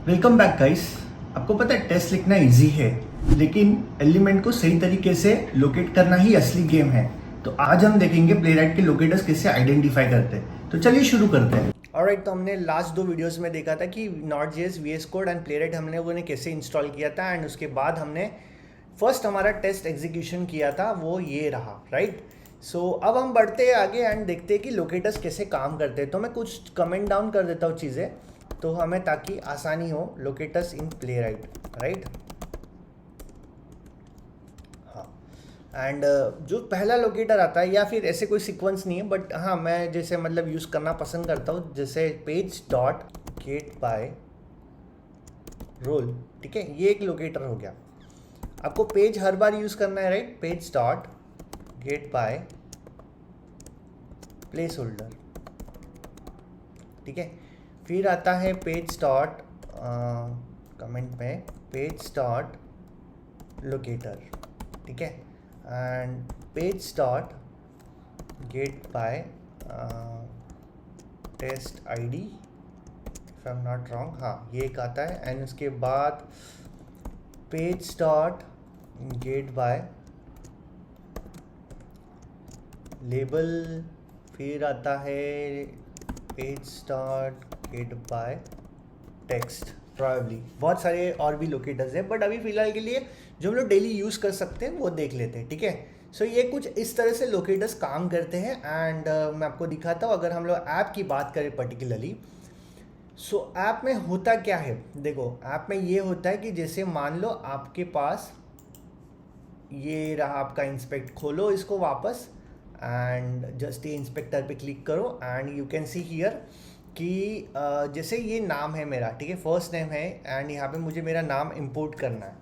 Welcome back guys. आपको पता है टेस्ट लिखना इजी है, लेकिन एलिमेंट को सही तरीके से लोकेट करना ही असली गेम है। तो आज हम देखेंगे प्लेराइट के लोकेटर्स कैसे आइडेंटिफाई करते हैं। तो चलिए शुरू करते हैं। ऑलराइट, तो हमने लास्ट दो वीडियोस में देखा था कि नॉट.जेएस, वीएस कोड एंड प्लेराइट हमने वो कैसे इंस्टॉल किया था, एंड उसके बाद हमने फर्स्ट हमारा टेस्ट एग्जीक्यूशन किया था, वो ये रहा, राइट। सो अब हम बढ़ते हैं आगे एंड देखते हैं कि लोकेटर्स कैसे काम करते हैं। तो मैं कुछ कमेंट डाउन कर देता हूँ चीज़ें, तो हमें ताकि आसानी हो। लोकेटर्स इन प्लेराइट, राइट। हाँ, एंड जो पहला लोकेटर आता है, या फिर ऐसे कोई सीक्वेंस नहीं है, बट हाँ मैं जैसे मतलब यूज़ करना पसंद करता हूँ, जैसे page dot get by role, ठीक है। ये एक लोकेटर हो गया। आपको पेज हर बार यूज़ करना है, right. Page dot get by placeholder, ठीक है। फिर आता है पेज डॉट कमेंट में पेज डॉट लोकेटर, ठीक है। And page dot get by test ID, if I am not wrong, हाँ ये एक आता है। एंड उसके बाद page dot get by label, फिर आता है page dot get by text. Probably बहुत सारे और भी लोकेटर्स हैं, बट अभी फिलहाल के लिए जो हम लोग डेली यूज़ कर सकते हैं वो देख लेते हैं, ठीक है। सो ये कुछ इस तरह से लोकेटर्स काम करते हैं। एंड मैं आपको दिखाता हूँ, अगर हम लोग ऐप की बात करें पर्टिकुलरली। सो ऐप में होता क्या है, देखो ऐप में ये होता है कि जैसे मान लो आपके पास ये रहा आपका इंस्पेक्ट, खोलो इसको वापस एंड जस्ट ये इंस्पेक्टर पे क्लिक करो and you can see here कि जैसे ये नाम है मेरा, ठीक है, फर्स्ट नेम है, एंड यहाँ पे मुझे मेरा नाम इंपोर्ट करना है।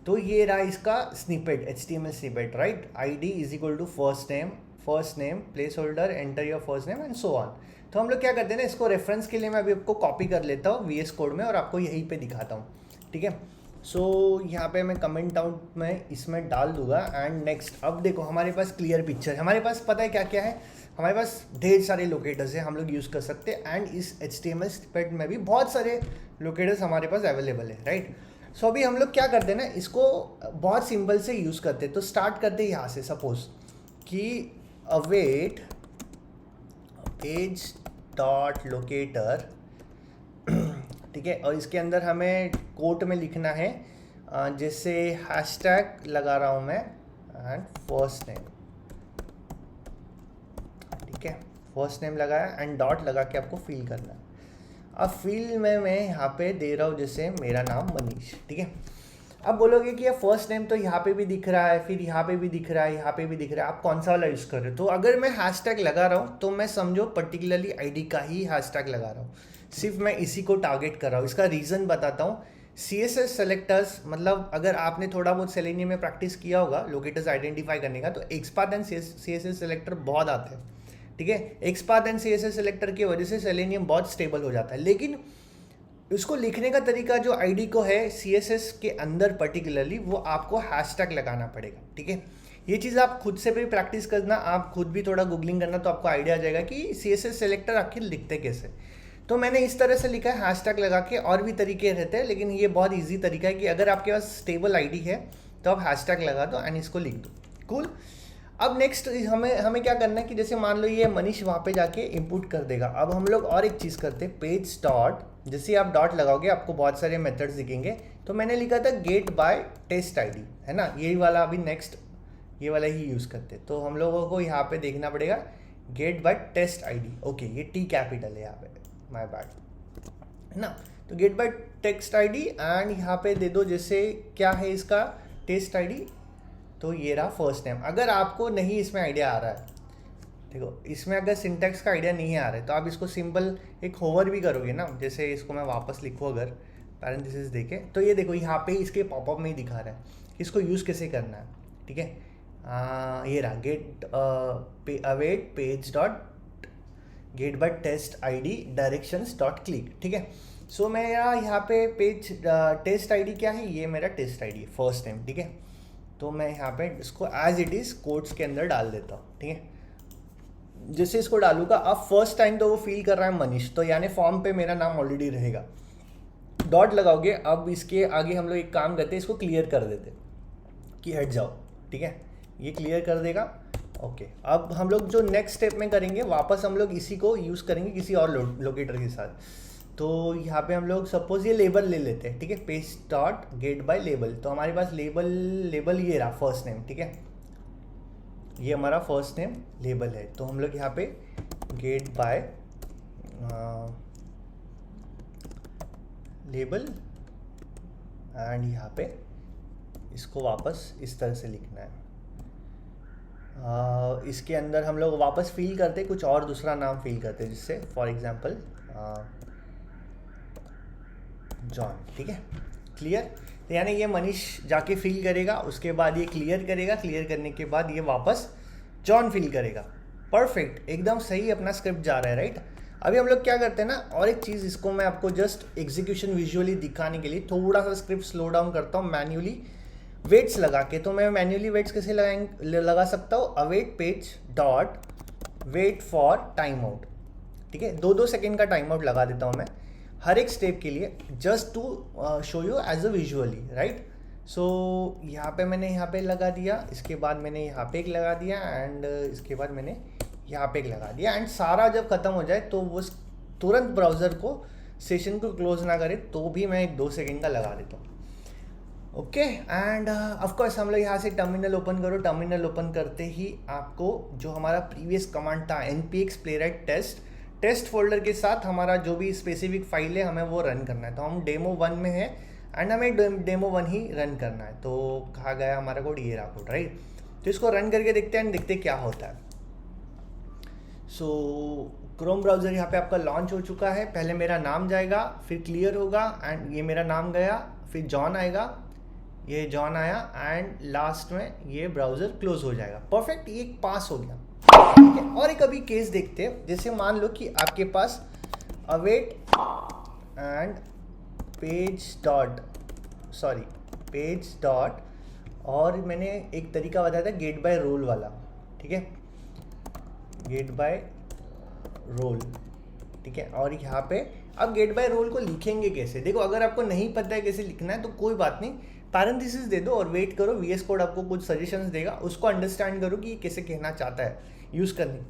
तो ये रहा इसका snippet, HTML snippet, right. ID is equal to first name placeholder, enter your first name and so on. तो हम लोग क्या करते हैं ना, इसको रेफरेंस के लिए मैं अभी आपको कॉपी कर लेता हूँ VS कोड में और आपको यहीं पे दिखाता हूँ, ठीक है। सो यहाँ पे मैं कमेंट आउट में इसमें डाल दूंगा। एंड नेक्स्ट, अब देखो हमारे पास क्लियर पिक्चर, हमारे पास पता है क्या क्या है। हमारे पास ढेर सारे लोकेटर्स हैं, हम लोग यूज़ कर सकते हैं। एंड इस HTML स्निपेट में भी बहुत सारे लोकेटर्स हमारे पास अवेलेबल है, राइट। सो अभी हम लोग क्या करते हैं ना, इसको बहुत सिंपल से यूज़ करते हैं। तो स्टार्ट करते हैं यहाँ से, सपोज कि अवेट पेज डॉट लोकेटर, ठीक है। और इसके अंदर हमें कोट में लिखना है, जैसे हैशटैग लगा रहा हूँ मैं एंड फर्स्ट नेम, ठीक है। फर्स्ट नेम लगाया एंड डॉट लगा के आपको फिल करना है। अब फिल में मैं यहाँ पे दे रहा हूँ जैसे मेरा नाम मनीष, ठीक है। अब बोलोगे कि ये फर्स्ट नेम तो यहाँ पे भी दिख रहा है, फिर यहाँ पे भी दिख रहा है, यहाँ पे भी दिख रहा है, आप कौन सा वाला यूज़ कर रहे हो। तो अगर मैं हैशटैग लगा रहा हूँ तो मैं समझो पर्टिकुलरली आईडी का ही हैशटैग लगा रहा हूँ, सिर्फ मैं इसी को टारगेट कर रहा हूँ। इसका रीज़न बताता हूँ। CSS सेलेक्टर्स, मतलब अगर आपने थोड़ा बहुत सेलेनियम में प्रैक्टिस किया होगा लोकेटर्स आइडेंटिफाई करने का, तो एक्सपाथ एंड CSS सेलेक्टर बहुत आते हैं, ठीक है। एक्सपाथ एंड CSS सेलेक्टर की वजह से सेलेनियम बहुत स्टेबल हो जाता है, लेकिन उसको लिखने का तरीका जो आईडी को है CSS के अंदर पर्टिकुलरली, वो आपको हैशटैग लगाना पड़ेगा, ठीक है। ये चीज़ आप खुद से भी प्रैक्टिस करना, आप खुद भी थोड़ा गूगलिंग करना, तो आपको आइडिया आ जाएगा कि CSS सेलेक्टर आखिर लिखते कैसे। तो मैंने इस तरह से लिखा है हैशटैग लगा के, और भी तरीके रहते हैं, लेकिन ये बहुत ईजी तरीका है कि अगर आपके पास स्टेबल आईडी है तो आप हैशटैग लगा दो एंड इसको लिख दो, कूल। अब नेक्स्ट हमें क्या करना है कि जैसे मान लो ये मनीष वहाँ पे जाके इनपुट कर देगा। अब हम लोग और एक चीज़ करते हैं, पेज डॉट, जैसे आप डॉट लगाओगे आपको बहुत सारे मेथड्स दिखेंगे। तो मैंने लिखा था गेट बाय टेस्ट आईडी, है ना, यही वाला अभी नेक्स्ट ये वाला ही यूज़ करते। तो हम लोगों को यहाँ पे देखना पड़ेगा get by test ID, okay, ये T कैपिटल है यहाँ पे, माय बैड, है ना। तो get by text ID and यहाँ पे दे दो जैसे क्या है इसका टेस्ट आईडी, तो ये रहा फर्स्ट नेम। अगर आपको नहीं इसमें आइडिया आ रहा है, देखो इसमें अगर सिंटैक्स का आइडिया नहीं आ रहा है, तो आप इसको सिंपल एक होवर भी करोगे ना, जैसे इसको मैं वापस लिखूँ अगर पैरेंथेसिस देके, तो ये देखो यहाँ पे इसके पॉपअप में ही दिखा रहा है इसको यूज़ कैसे करना है, ठीक है। ये रहा get await page dot get by test ID directions dot click, ठीक है। सो मेरा यहाँ पे पेज टेस्ट आईडी क्या है, ये मेरा टेस्ट आईडी है, फर्स्ट नेम, ठीक है। तो मैं यहाँ पे इसको एज इट इज़ कोट्स के अंदर डाल देता हूँ, ठीक है। जैसे इसको डालूंगा, अब फर्स्ट टाइम तो वो फील कर रहा है मनीष, तो यानी फॉर्म पे मेरा नाम ऑलरेडी रहेगा। डॉट लगाओगे। अब इसके आगे हम लोग एक काम करते हैं, इसको क्लियर कर देते कि हट जाओ, ठीक है, ये क्लियर कर देगा। ओके, अब हम लोग जो नेक्स्ट स्टेप में करेंगे, वापस हम लोग इसी को यूज़ करेंगे किसी और लोकेटर के साथ। तो यहाँ पे हम लोग सपोज ये लेबल ले लेते हैं, ठीक है, paste dot get by label. तो हमारे पास लेबल ये रहा फर्स्ट नेम, ठीक है, ये हमारा फर्स्ट नेम लेबल है। तो हम लोग यहाँ पे गेट बाय लेबल एंड यहाँ पे इसको वापस इस तरह से लिखना है। इसके अंदर हम लोग वापस फिल करते कुछ और दूसरा नाम फिल करते, जिससे फॉर एग्जांपल जॉन, ठीक है, क्लियर। तो यानी ये मनीष जाके फिल करेगा, उसके बाद ये क्लियर करेगा, क्लियर करने के बाद ये वापस जॉन फिल करेगा। परफेक्ट, एकदम सही अपना स्क्रिप्ट जा रहा है, राइट। अभी हम लोग क्या करते हैं ना, और एक चीज़, इसको मैं आपको जस्ट एग्जीक्यूशन विजुअली दिखाने के लिए थोड़ा सा स्क्रिप्ट स्लो डाउन करता हूँ मैन्युअली वेट्स लगा के। तो मैं मैन्युअली वेट्स कैसे लगा सकता हूँ, await page dot wait for timeout, ठीक है, 2-2 सेकेंड का टाइम आउट लगा देता हूँ मैं हर एक स्टेप के लिए, just to show you as a visually, right. So यहाँ पे मैंने यहाँ पे लगा दिया, इसके बाद मैंने यहाँ पे एक लगा दिया एंड इसके बाद मैंने यहाँ पे एक लगा दिया। एंड सारा जब ख़त्म हो जाए तो वो तुरंत ब्राउज़र को सेशन को क्लोज ना करे, तो भी मैं 1-2 सेकेंड का लगा देता हूँ। ओके, एंड ऑफकोर्स हम लोग यहाँ से टर्मिनल ओपन करो। टर्मिनल ओपन करते ही आपको जो हमारा प्रीवियस कमांड था npx playwright टेस्ट फोल्डर के साथ हमारा जो भी स्पेसिफिक फाइल है हमें वो रन करना है। तो हम डेमो 1 में है एंड हमें डेमो 1 ही रन करना है। तो कहा गया हमारा कोड, ये रहा कोड, राइट। तो इसको रन करके देखते हैं एंड देखते क्या होता है। सो क्रोम ब्राउज़र यहाँ पे आपका लॉन्च हो चुका है। पहले मेरा नाम जाएगा, फिर क्लियर होगा एंड ये मेरा नाम गया, फिर जॉन आएगा, ये जॉन आया एंड लास्ट में ये ब्राउज़र क्लोज हो जाएगा। परफेक्ट, ये पास हो गया, ठीक है। और एक अभी केस देखते हैं, जैसे मान लो कि आपके पास अवेट एंड पेज डॉट और मैंने एक तरीका बताया था गेट बाय रोल वाला, ठीक है, गेट बाय रोल, ठीक है। और यहाँ पे अब गेट बाय रोल को लिखेंगे कैसे, देखो अगर आपको नहीं पता है कैसे लिखना है तो कोई बात नहीं, पैरेंथेसिस दे दो और वेट करो, VS कोड आपको कुछ सजेशंस देगा, उसको अंडरस्टैंड करो कि ये कैसे कहना चाहता है यूज़ करने।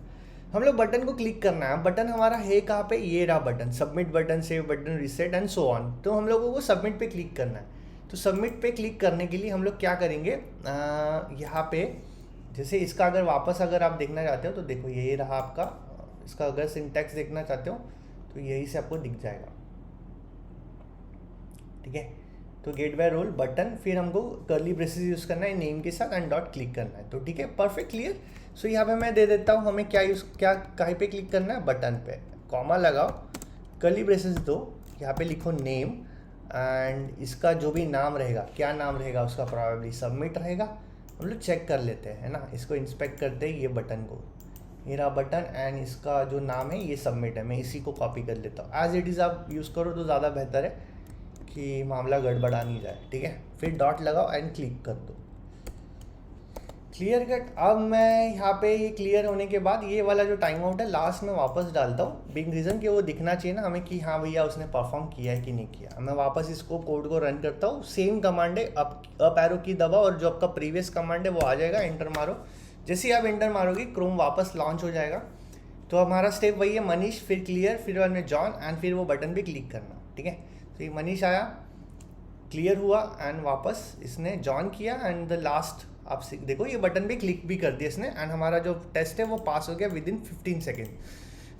हम लोग बटन को क्लिक करना है। बटन हमारा है कहाँ पे, ये रहा button, submit button, save button, RISAT and so on. तो हम लोगों को सबमिट पे क्लिक करना है। तो सबमिट पे क्लिक करने के लिए हम लोग क्या करेंगे, यहाँ पे जैसे इसका अगर आप देखना चाहते हो तो देखो यही रहा आपका, इसका अगर सिंटैक्स देखना चाहते हो तो यही से आपको दिख जाएगा, ठीक है। तो गेट बाय रोल बटन, फिर हमको कर्ली ब्रेसेस यूज़ करना है नेम के साथ एंड डॉट क्लिक करना है। तो ठीक है, परफेक्ट, क्लियर। सो यहाँ पे मैं दे देता हूँ हमें क्या कहीं पे क्लिक करना है, बटन पे, कॉमा लगाओ, कर्ली ब्रेसेस दो, यहाँ पे लिखो नेम एंड इसका जो भी नाम रहेगा, क्या नाम रहेगा उसका प्रोबेबली सबमिट रहेगा। हम लोग चेक कर लेते हैं, है ना, इसको इंस्पेक्ट करते हैं, ये बटन को, ये रहा बटन एंड इसका जो नाम है ये सबमिट है। मैं इसी को कॉपी कर लेता हूँ, एज इट इज़ आप यूज़ करो तो ज़्यादा बेहतर है कि मामला गड़बड़ा नहीं जाए, ठीक है। फिर डॉट लगाओ एंड क्लिक कर दो, क्लियर कट। अब मैं यहाँ पे ये क्लियर होने के बाद ये वाला जो टाइम आउट है लास्ट में वापस डालता हूँ, बिग रीज़न कि वो दिखना चाहिए ना हमें कि हाँ भैया उसने परफॉर्म किया है कि नहीं किया। मैं वापस इसको कोड को रन करता हूँ, सेम कमांड है, अप एरो की दबाओ और जो आपका प्रीवियस कमांड है वो आ जाएगा, एंटर मारो। जैसे ही आप एंटर मारोगे क्रोम वापस लॉन्च हो जाएगा। तो हमारा स्टेप वही है, मनीष, फिर क्लियर, फिर बाद में जॉन एंड फिर वो बटन पे क्लिक करना, ठीक है। तो ये मनीष आया, क्लियर हुआ एंड वापस इसने जॉन किया एंड द लास्ट आप देखो ये बटन पे क्लिक भी कर दिया इसने एंड हमारा जो टेस्ट है वो पास हो गया विद इन 15 सेकेंड।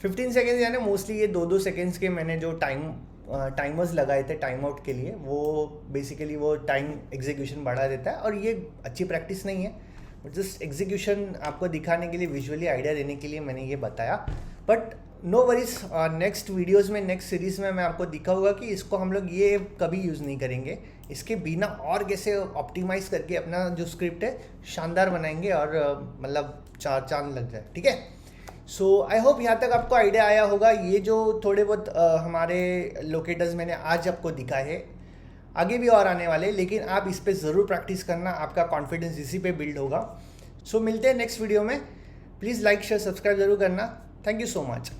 15 सेकेंड यानी मोस्टली ये 2-2 सेकेंड्स के मैंने जो टाइमर्स लगाए थे टाइम आउट के लिए, वो बेसिकली वो टाइम एग्जीक्यूशन बढ़ा देता है। और ये अच्छी प्रैक्टिस नहीं है, जस्ट एग्जीक्यूशन आपको दिखाने के लिए, विजुअली आइडिया देने के लिए मैंने ये बताया। But no worries, next videos में, नेक्स्ट सीरीज़ में मैं आपको दिखाऊंगा कि इसको हम लोग ये कभी यूज़ नहीं करेंगे, इसके बिना और कैसे ऑप्टिमाइज़ करके अपना जो स्क्रिप्ट है शानदार बनाएंगे और मतलब चार चांद लग जाए, ठीक है। सो आई होप यहाँ तक आपको आइडिया आया होगा। ये जो थोड़े बहुत हमारे लोकेटर्स मैंने आज आपको दिखाए हैं, आगे भी और आने वाले, लेकिन आप इस पर ज़रूर प्रैक्टिस करना, आपका कॉन्फिडेंस इसी पे बिल्ड होगा। सो मिलते हैं नेक्स्ट वीडियो में, प्लीज़ लाइक शेयर सब्सक्राइब जरूर करना। Thank you so much.